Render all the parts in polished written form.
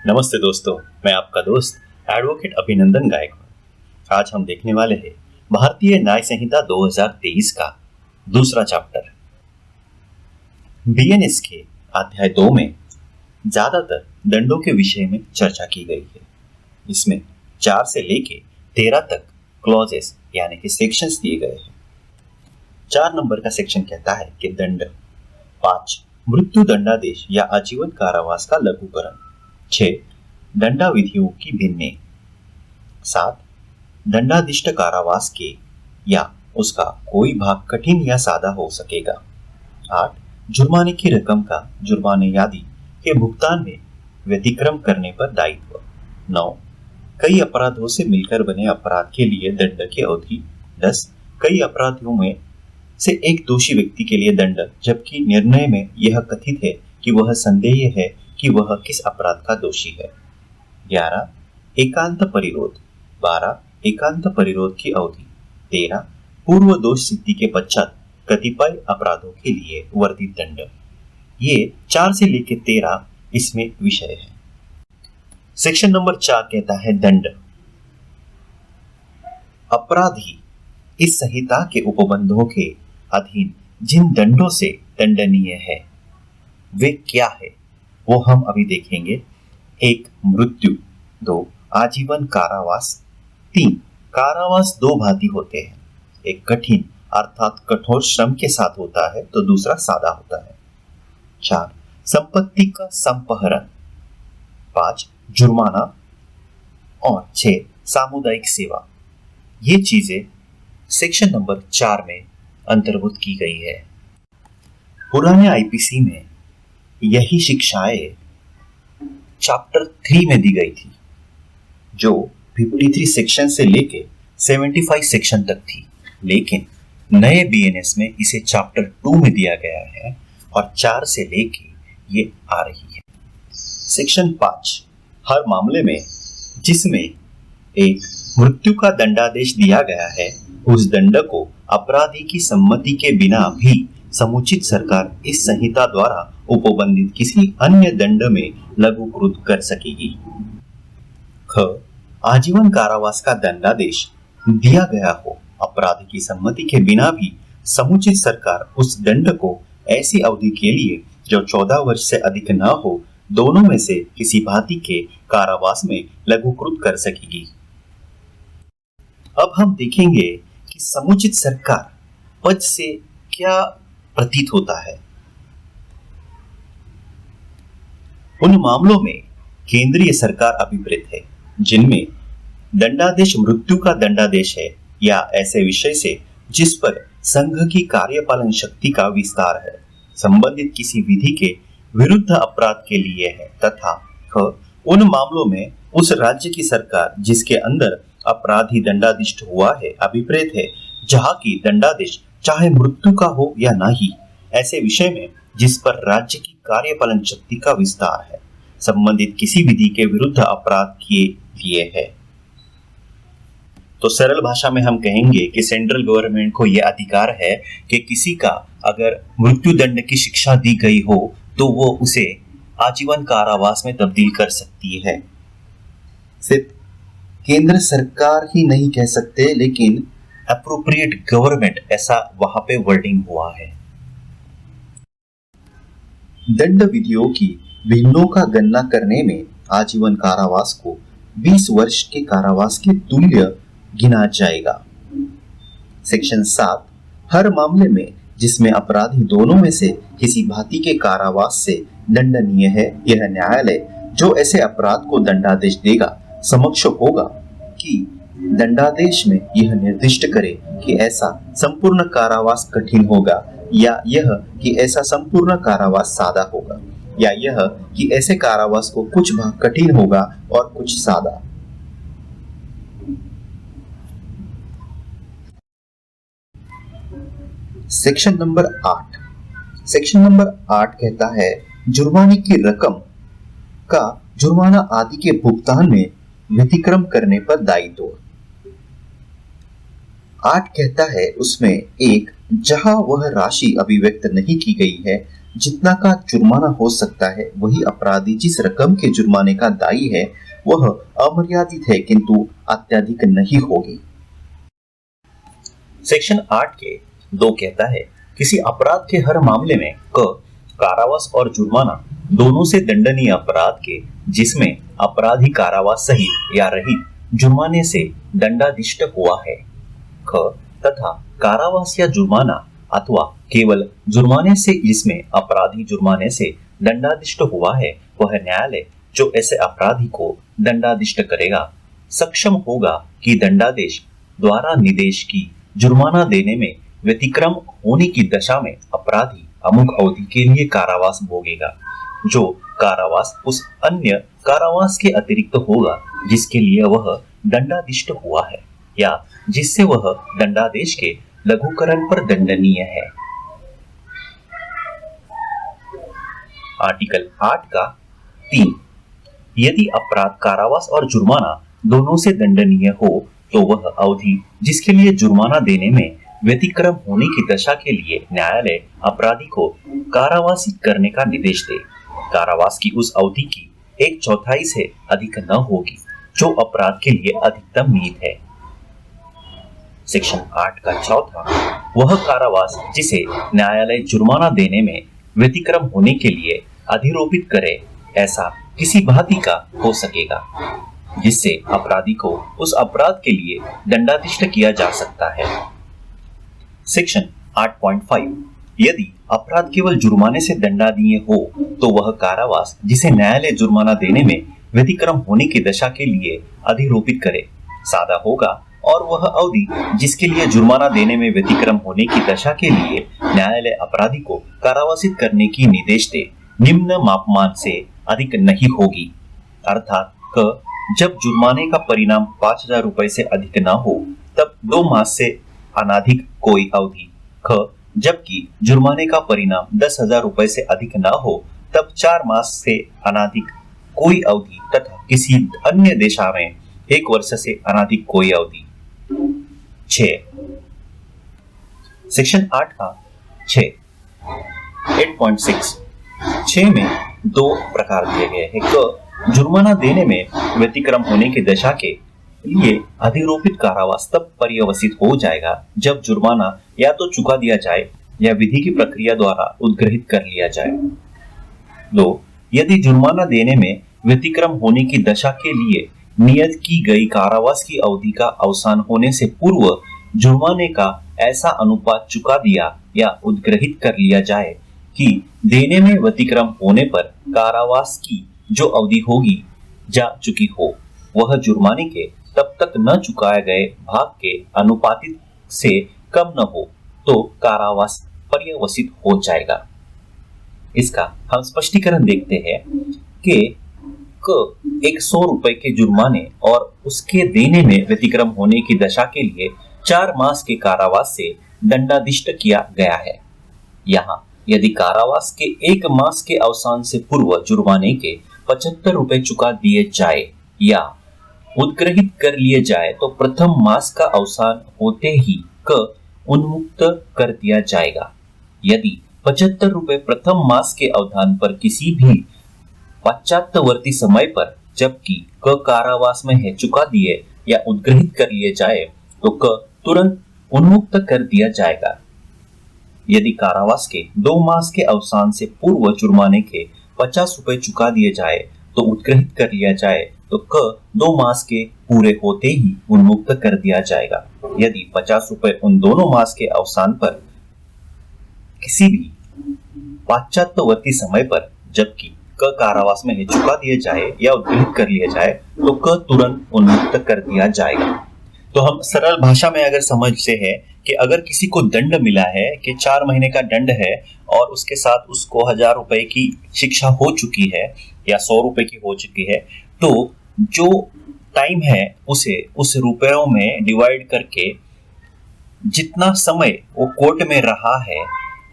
नमस्ते दोस्तों, मैं आपका दोस्त एडवोकेट अभिनंदन गायकवाड़। आज हम देखने वाले हैं भारतीय न्याय संहिता 2023 का दूसरा चैप्टर। बीएनएस के अध्याय 2 में ज्यादातर दंडों के विषय में चर्चा की गई है। इसमें 4 से लेके 13 तक क्लॉजेस यानी कि सेक्शंस दिए गए हैं। 4 नंबर का सेक्शन कहता है कि दंड। 5 मृत्यु दंडादेश या आजीवन कारावास का लघुकरण। 6 दंडाविधियों की भिन्ने। 7 दंडादिष्ट कारावास के या उसका कोई भाग कठिन या सादा हो सकेगा। 8 जुर्माने की रकम का जुर्माने आदि के भुगतान में व्यतिक्रम करने पर दायित्व। 9 कई अपराधों से मिलकर बने अपराध के लिए दंड की अवधि। 10 कई अपराधियों में से एक दोषी व्यक्ति के लिए दंड, जबकि निर्णय में यह कथित है कि वह संदेह है कि वह किस अपराध का दोषी है। 11 एकांत परिरोध। 12 एकांत परिरोध की अवधि। 13 पूर्व दोष सिद्धि के पश्चात कतिपय अपराधों के लिए वर्धित दंड। ये 4 से लेकर 13 इसमें विषय है। सेक्शन नंबर 4 कहता है दंड। अपराधी इस संहिता के उपबंधों के अधीन जिन दंडों से दंडनीय है वे क्या है वो हम अभी देखेंगे। 1 मृत्यु। 2 आजीवन कारावास। 3 कारावास 2 भांति होते हैं, एक कठिन अर्थात कठोर श्रम के साथ होता है तो दूसरा सादा होता है। 4 संपत्ति का संपहरण। 5 जुर्माना और 6 सामुदायिक सेवा। ये चीजें सेक्शन नंबर 4 में अंतर्भुत की गई है। पुराने आईपीसी में यही शिक्षाएं चैप्टर 3 में दी गई थी, जो 53 सेक्शन से लेके 75 सेक्शन तक थी, लेकिन नए बीएनएस में इसे चैप्टर 2 में दिया गया है और 4 से लेके ये आ रही है। सेक्शन 5 हर मामले में जिसमें एक मृत्यु का दंडादेश दिया गया है उस दंड को अपराधी की सम्मति के बिना भी समुचित सरकार इस संहिता द्वारा उपबंधित किसी अन्य दंड में लघुकृत कर सकेगी। ख आजीवन कारावास का दंडादेश दिया गया हो, अपराधी की सम्मति के बिना भी समुचित सरकार उस दंड को ऐसी अवधि के लिए जो 14 वर्ष से अधिक न हो, दोनों में से किसी भांति के कारावास में लघुकृत कर सकेगी। अब हम देखेंगे कि समुचित सरकार पद से क्या प्रतीत होता है। उन मामलों में केंद्रीय सरकार अभिप्रेत है जिनमें दंडादेश मृत्यु का दंडादेश है या ऐसे विषय से जिस पर संघ की कार्यपालन शक्ति का विस्तार है, संबंधित किसी विधि के विरुद्ध अपराध के लिए है, तथा ख उन मामलों में उस राज्य की सरकार जिसके अंदर अपराधी दंडादिष्ट हुआ है अभिप्रेत है, जहाँ की दंडादेश चाहे मृत्यु का हो या ना ही, ऐसे विषय में जिस पर राज्य की कार्यपालन शक्ति का विस्तार है, संबंधित किसी विधि के विरुद्ध अपराध किए लिए है। तो सरल भाषा में हम कहेंगे कि सेंट्रल गवर्नमेंट को यह अधिकार है कि किसी का अगर मृत्यु दंड की शिक्षा दी गई हो तो वो उसे आजीवन कारावास में तब्दील कर सकती है। सिर्फ केंद्र सरकार ही नहीं कह सकते, लेकिन एप्रोप्रिएट गवर्नमेंट, ऐसा वहां पे वर्डिंग हुआ है। दंड विधियों की भिन्नों का गणना करने में आजीवन कारावास को 20 वर्ष के कारावास के तुल्य गिना जाएगा। सेक्शन 7 हर मामले में जिसमें अपराधी दोनों में से किसी भांति के कारावास से दंडनीय है, यह न्यायालय जो ऐसे अपराध को दंडादेश देगा समक्ष होगा कि दंडादेश में यह निर्दिष्ट करे कि ऐसा संपूर्ण कारावास कठिन होगा या यह कि ऐसा संपूर्ण कारावास सादा होगा या यह कि ऐसे कारावास को कुछ भाग कठिन होगा और कुछ सादा। सेक्शन नंबर 8 कहता है जुर्माने की रकम का जुर्माना आदि के भुगतान में व्यतिक्रम करने पर दायित्व। 8 कहता है उसमें 1 जहां वह राशि अभिव्यक्त नहीं की गई है जितना का जुर्माना हो सकता है वही अपराधी जिस रकम के जुर्माने का दायी है वह अमर्यादित है किंतु अत्यधिक नहीं होगी। सेक्शन 8 के 2 कहता है किसी अपराध के हर मामले में कारावास और जुर्माना दोनों से दंडनीय अपराध के जिसमें अपराधी कारावास सहित या रहित जुर्माने से दंडाधिष्ट हुआ है तथा कारावास या जुर्माना अथवा केवल जुर्माने से जिसमें अपराधी जुर्माने से दंडाधिष्ट हुआ है वह न्यायालय जो ऐसे अपराधी को दंडाधिष्ट करेगा सक्षम होगा कि दंडादेश द्वारा निदेश की जुर्माना देने में व्यतिक्रम होने की दशा में अपराधी अमुक अवधि के लिए कारावास भोगेगा जो कारावास उस अन्य कारावास के अतिरिक्त होगा जिसके लिए वह दंडाधिष्ट हुआ है या जिससे वह दंडादेश के लघुकरण पर दंडनीय है। आर्टिकल 8 का 3 यदि अपराध कारावास और जुर्माना दोनों से दंडनीय हो तो वह अवधि जिसके लिए जुर्माना देने में व्यतिक्रम होने की दशा के लिए न्यायालय अपराधी को कारावासी करने का निर्देश दे। कारावास की उस अवधि की 1/4 से अधिक न होगी जो अपराध के लिए अधिकतम नियत है। सेक्शन 8 का 4 वह कारावास जिसे न्यायालय जुर्माना देने में व्यतिक्रम होने के लिए अधिरोपित करे ऐसा किसी भांति का हो सकेगा जिससे अपराधी को उस अपराध के लिए दंडाधिष्ट किया जा सकता है। सेक्शन 8.5 यदि अपराध केवल जुर्माने से दंडनीय हो तो वह कारावास जिसे न्यायालय जुर्माना देने में व्यतिक्रम होने की दशा के लिए अधिरोपित करे सादा होगा और वह अवधि जिसके लिए जुर्माना देने में व्यतिक्रम होने की दशा के लिए न्यायालय अपराधी को कारावासित करने की निर्देश दे निम्न मापमान से अधिक नहीं होगी। अर्थात जब जुर्माने का परिणाम 5,000 रुपए से अधिक न हो तब 2 मास से अनाधिक कोई अवधि जबकि जुर्माने का परिणाम 10,000 रुपए से अधिक न हो तब 4 मास से अनाधिक कोई अवधि तथा किसी अन्य दिशा में 1 वर्ष से अनाधिक कोई अवधि। 6 सेक्शन 8 का 8.6 में 2 प्रकार दिए गए हैं। जुर्माना देने में व्यतिक्रम होने की दशा के लिए अधिरोपित कारावास तब पर्यवसित हो जाएगा जब जुर्माना या तो चुका दिया जाए या विधि की प्रक्रिया द्वारा उद्ग्रहित कर लिया जाए। 2 यदि जुर्माना देने में व्यतिक्रम होने की दशा के लिए नियत की गई कारावास की अवधि का अवसान होने से पूर्व जुर्माने का ऐसा अनुपात चुका दिया या उद्ग्रहित कर लिया जाए कि देने में व्यतिक्रम होने पर कारावास की जो अवधि होगी जा चुकी हो वह जुर्माने के तब तक न चुकाए गए भाग के अनुपातित से कम न हो तो कारावास पर्यवसित हो जाएगा। इसका हम स्पष्टीकरण देखते हैं कि 100 रुपए के जुर्माने और उसके देने में व्यतिक्रम होने की दशा के लिए 4 मास के कारावास से दंडाधिष्ट किया गया है। यहाँ यदि कारावास के 1 मास के अवसान से पूर्व जुर्माने के 75 रुपए चुका दिए जाए या उद्ग्रहित कर लिए जाए तो प्रथम मास का अवसान होते ही उन्मुक्त कर दिया जाएगा। यदि 75 रुपए प्रथम मास के अवधान पर किसी भी पाश्चात्यवर्ती समय पर जबकि कारावास में है चुका दिए या उद्ग्रहित कर लिए जाए तो तुरंत उन्मुक्त कर दिया जाएगा। यदि कारावास के 2 मास के अवसान से पूर्व जुर्माने के 50 रुपए चुका दिए जाए तो उद्ग्रहित कर लिया जाए तो 2 मास के पूरे होते ही उन्मुक्त कर दिया जाएगा। यदि 50 रुपए उन दोनों मास के अवसान पर किसी भी पाश्चात्यवर्ती समय पर जबकि कारावास में चुका दिए जाए या उद्ग्रहित कर लिया जाए तो तुरंत उन्मुक्त कर दिया जाएगा। तो हम सरल भाषा में अगर समझते हैं कि अगर किसी को दंड मिला है कि 4 महीने का दंड है और उसके साथ उसको 1,000 रुपए की शिक्षा हो चुकी है या 100 रुपए की हो चुकी है तो जो टाइम है उसे उस रुपयों में डिवाइड करके जितना समय वो कोर्ट में रहा है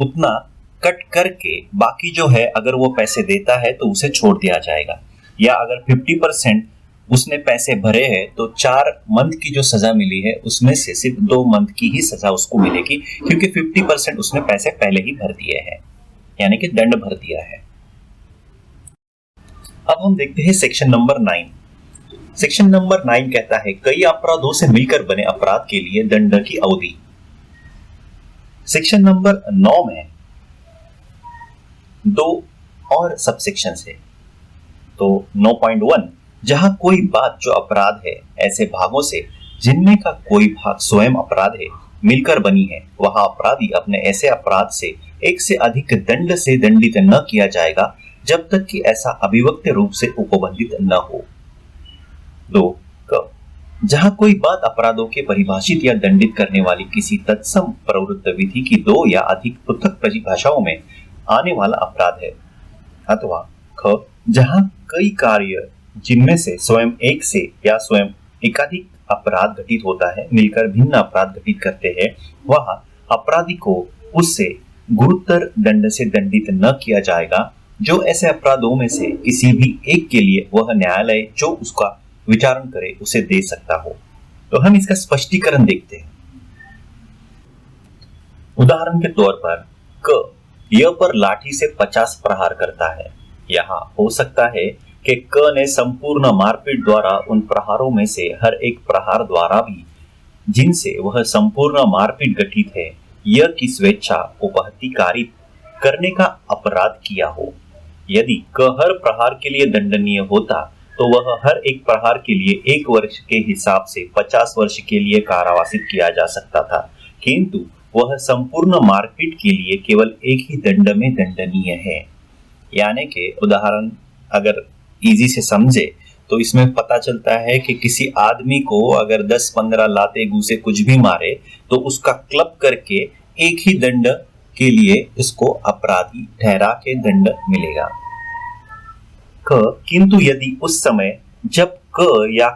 उतना कट करके बाकी जो है अगर वो पैसे देता है तो उसे छोड़ दिया जाएगा। या अगर 50% उसने पैसे भरे हैं तो 4 मंथ की जो सजा मिली है उसमें से सिर्फ 2 मंथ की ही सजा उसको मिलेगी क्योंकि 50% उसने पैसे पहले ही भर दिए हैं। यानी कि दंड भर दिया है। अब हम देखते हैं सेक्शन नंबर 9। सेक्शन नंबर 9 कहता है कई अपराधों से मिलकर बने अपराध के लिए दंड की अवधि। सेक्शन नंबर 9 में 2 और सबसेक्शन है। तो 9.1 जहां कोई बात जो अपराध है ऐसे भागों से जिनमें का कोई भाग स्वयं अपराध है मिलकर बनी है, वहां अपराधी अपने ऐसे अपराध से एक से अधिक दंड से दंडित न किया जाएगा जब तक कि ऐसा अभिव्यक्त रूप से उपबंधित न हो। 2 जहां कोई बात अपराधों के परिभाषित या दंडित करने वाली किसी तत्सम प्रवृत्त विधि की 2 या अधिक पृथक परिभाषाओं में आने वाला अपराध है, अथवा ख जहां कई कार्य जिनमें से स्वयं एक से या स्वयं एकाधिक अपराध घटित होता है मिलकर भिन्न अपराध घटित करते हैं, वहां अपराधी को उससे गुरुतर दंड से दंडित न किया जाएगा जो ऐसे अपराधों में से किसी भी एक के लिए वह न्यायालय जो उसका विचारण करे उसे दे सकता हो। तो हम इसका स्पष्टीकरण देखते हैं। उदाहरण के तौर पर क य पर लाठी से 50 प्रहार करता है। यहाँ हो सकता है कि क ने संपूर्ण मारपीट द्वारा उन प्रहारों में से हर एक प्रहार द्वारा भी जिनसे वह संपूर्ण मारपीट गठित है य की स्वेच्छा उपहतिकारी करने का अपराध किया हो। यदि क हर प्रहार के लिए दंडनीय होता तो वह हर एक प्रहार के लिए 1 वर्ष के हिसाब से 50 वर्ष के लिए कारावासित किया जा सकता था, किंतु वह संपूर्ण मारपीट के लिए केवल एक ही दंड में दंडनीय है। यानी कि उदाहरण अगर इजी से समझे तो इसमें पता चलता है कि किसी आदमी को अगर 10-15 लाते घूसे कुछ भी मारे तो उसका क्लब करके एक ही दंड के लिए उसको अपराधी ठहरा के दंड मिलेगा। किंतु यदि उस समय जब क या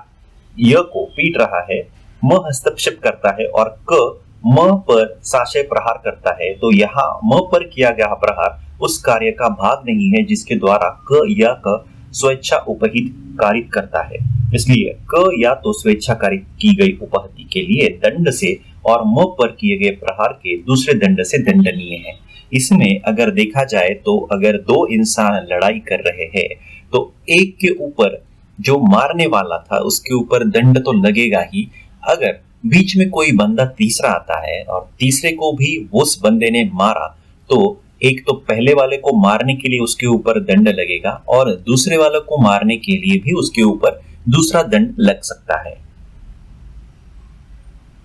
य को पीट रहा है म हस्तक्षेप करता है और क म पर साशय प्रहार करता है तो यहाँ म पर किया गया प्रहार उस कार्य का भाग नहीं है जिसके द्वारा क या क स्वेच्छा उपहित कारित करता है। इसलिए क या तो स्वेच्छा कारित की गई उपहति के लिए दंड से और म पर किए गए प्रहार के दूसरे दंड से दंडनीय है। इसमें अगर देखा जाए तो अगर 2 इंसान लड़ाई कर रहे हैं तो एक के ऊपर जो मारने वाला था उसके ऊपर दंड तो लगेगा ही। अगर बीच में कोई बंदा तीसरा आता है और तीसरे को भी उस बंदे ने मारा तो एक तो पहले वाले को मारने के लिए उसके ऊपर दंड लगेगा और दूसरे वाले को मारने के लिए भी उसके ऊपर दूसरा दंड लग सकता है।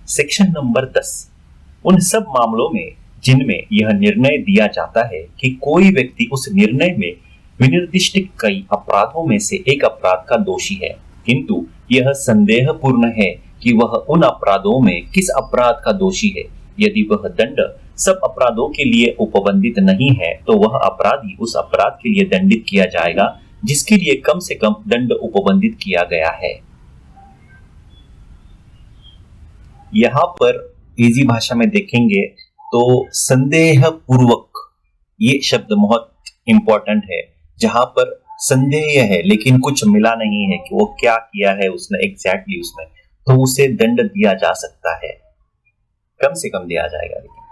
सेक्शन नंबर 10 उन सब मामलों में जिनमें यह निर्णय दिया जाता है कि कोई व्यक्ति उस निर्णय में विनिर्दिष्ट कई अपराधों में से एक अपराध का दोषी है, किंतु यह संदेहपूर्ण है कि वह उन अपराधों में किस अपराध का दोषी है। यदि वह दंड सब अपराधों के लिए उपबंधित नहीं है तो वह अपराधी उस अपराध के लिए दंडित किया जाएगा जिसके लिए कम से कम दंड उपबंधित किया गया है। यहाँ पर इजी भाषा में देखेंगे तो संदेह पूर्वक ये शब्द बहुत इंपॉर्टेंट है, जहां पर संदेह है लेकिन कुछ मिला नहीं है कि वो क्या किया है उसने एग्जैक्टली उसमें, तो उसे दंड दिया जा सकता है, कम से कम दिया जाएगा। लेकिन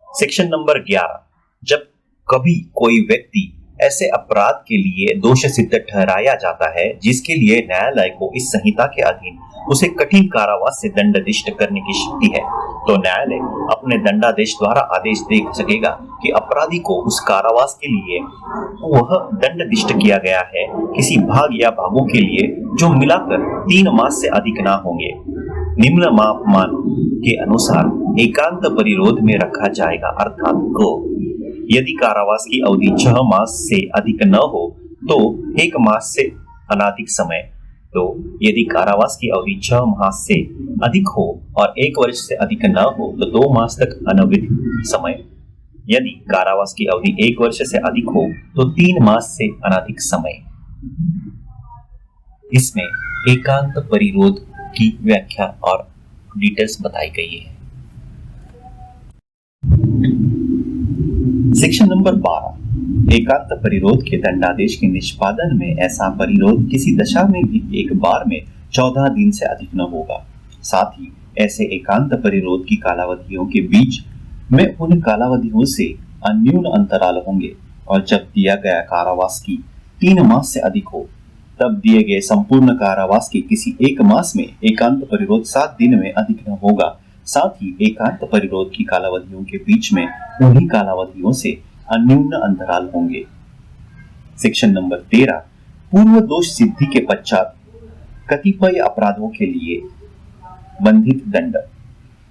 सेक्शन नंबर 11 जब कभी कोई व्यक्ति ऐसे अपराध के लिए दोष सिद्ध ठहराया जाता है जिसके लिए न्यायालय को इस संहिता के अधीन उसे कठिन कारावास से दंडादिष्ट करने की शक्ति है, तो न्यायालय अपने दंडादेश द्वारा आदेश दे सकेगा कि अपराधी को उस कारावास के लिए वह दंडादिष्ट किया गया है किसी भाग या भागों के लिए जो मिलाकर 3 मास से अधिक ना होंगे, निम्न मापमान के अनुसार एकांत परिरोध में रखा जाएगा। अर्थात को यदि कारावास की अवधि 6 मास से अधिक न हो तो 1 मास से अनाधिक समय, तो यदि कारावास की अवधि 6 मास से अधिक हो और 1 वर्ष से अधिक न हो तो 2 मास तक अनवधि समय, यदि कारावास की अवधि 1 वर्ष से अधिक हो तो 3 मास से अनधिक समय। इसमें एकांत परिरोध की व्याख्या और डिटेल्स बताई गई है। सेक्शन नंबर 12 एकांत परिरोध के दंडादेश के निष्पादन में ऐसा परिरोध किसी दशा में भी एक बार में 14 दिन से अधिक न होगा। साथ ही ऐसे एकांत परिरोध की कालावधियों के बीच में उन कालावधियों से अन्यून अंतराल होंगे और जब दिया गया कारावास की 3 मास से अधिक हो तब दिए गए संपूर्ण कारावास के किसी एक मास में एकांत परिरोध 7 दिन में अधिक न होगा। साथ ही एकांत परिरोध की कालावधियों के बीच में उन्हीं कालावधियों से अन्यून अंतराल होंगे। सेक्शन नंबर 13, पूर्व दोष सिद्धि के पश्चात कतिपय अपराधों के लिए बंधित दंड।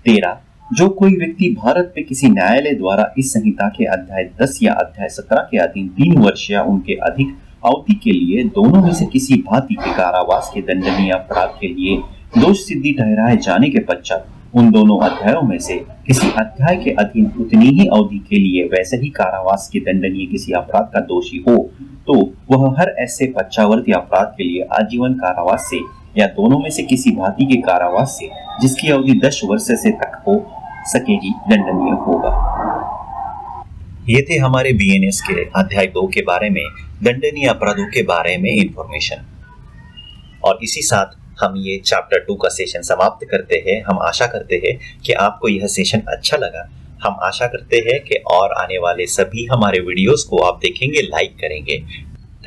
13, जो कोई व्यक्ति भारत में किसी न्यायालय द्वारा इस संहिता के अध्याय 10 या अध्याय 17 के अधीन 3 वर्ष या उनके अधिक अवधि के लिए दोनों में से किसी भांति के कारावास के दंडनीय अपराध के लिए दोष सिद्धि ठहराए जाने के पश्चात उन दोनों अध्यायों में से किसी अध्याय के अधीन उतनी ही अवधि के लिए वैसे ही कारावास के दंडनीय किसी अपराध का दोषी हो तो वह हर ऐसे पश्चावर्ती अपराध के लिए आजीवन कारावास से या दोनों में से किसी भांति के कारावास से जिसकी अवधि 10 वर्ष से तक हो सकेगी दंडनीय होगा। ये थे हमारे बीएनएस के अध्याय 2 के बारे में दंडनीय अपराधों के बारे में इंफॉर्मेशन। और इसी साथ हम ये चैप्टर 2 का सेशन समाप्त करते हैं। हम आशा करते हैं कि आपको यह सेशन अच्छा लगा। हम आशा करते हैं कि और आने वाले सभी हमारे वीडियोस को आप देखेंगे, लाइक करेंगे।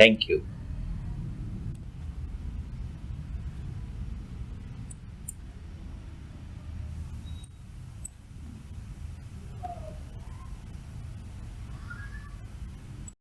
Thank you.